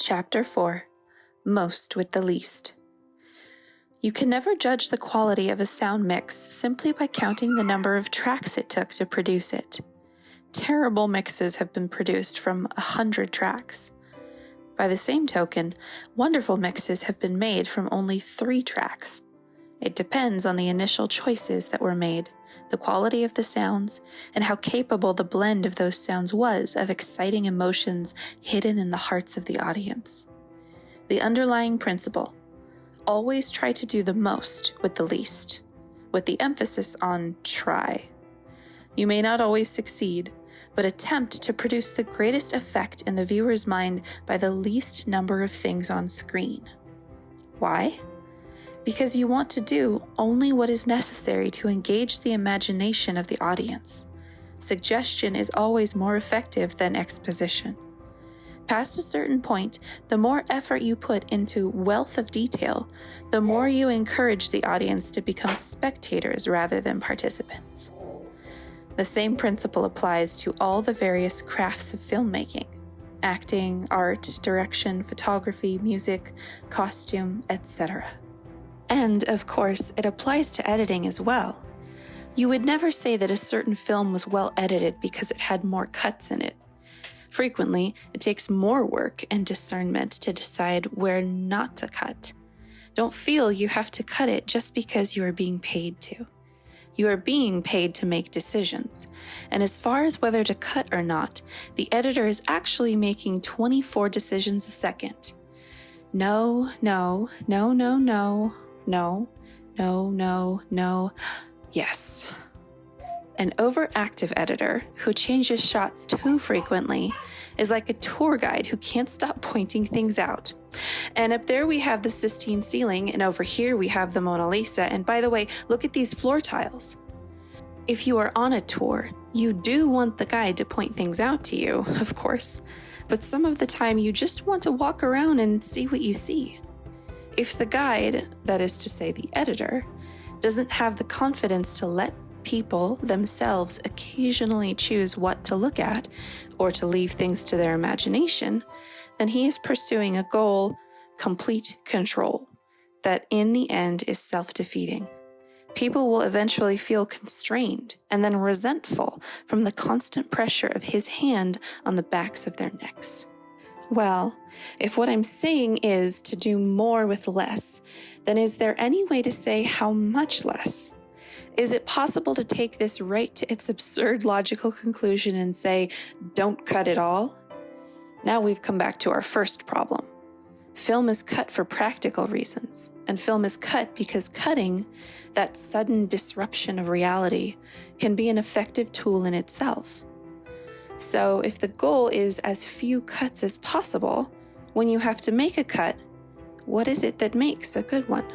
Chapter 4: Most with the Least. You can never judge the quality of a sound mix simply by counting the number of tracks it took to produce it. Terrible mixes have been produced from 100 tracks. By the same token, wonderful mixes have been made from only 3 tracks. It depends on the initial choices that were made, the quality of the sounds, and how capable the blend of those sounds was of exciting emotions hidden in the hearts of the audience. The underlying principle: always try to do the most with the least, with the emphasis on try. You may not always succeed, but attempt to produce the greatest effect in the viewer's mind by the least number of things on screen. Why? Because you want to do only what is necessary to engage the imagination of the audience. Suggestion is always more effective than exposition. Past a certain point, the more effort you put into wealth of detail, the more you encourage the audience to become spectators rather than participants. The same principle applies to all the various crafts of filmmaking: acting, art, direction, photography, music, costume, etc. And, of course, it applies to editing as well. You would never say that a certain film was well edited because it had more cuts in it. Frequently, it takes more work and discernment to decide where not to cut. Don't feel you have to cut it just because you are being paid to. You are being paid to make decisions, and as far as whether to cut or not, the editor is actually making 24 decisions a second. No, no, no, no, no, no, no, no, no, yes. An overactive editor who changes shots too frequently is like a tour guide who can't stop pointing things out. And up there we have the Sistine ceiling, and over here we have the Mona Lisa, and by the way, look at these floor tiles. If you are on a tour, you do want the guide to point things out to you, of course, but some of the time you just want to walk around and see what you see. If the guide, that is to say the editor, doesn't have the confidence to let people themselves occasionally choose what to look at or to leave things to their imagination, then he is pursuing a goal, complete control, that in the end is self-defeating. People will eventually feel constrained and then resentful from the constant pressure of his hand on the backs of their necks. Well, if what I'm saying is to do more with less, then is there any way to say how much less? Is it possible to take this right to its absurd logical conclusion and say, don't cut it all? Now we've come back to our first problem. Film is cut for practical reasons, and film is cut because cutting, that sudden disruption of reality, can be an effective tool in itself. So if the goal is as few cuts as possible, when you have to make a cut, what is it that makes a good one?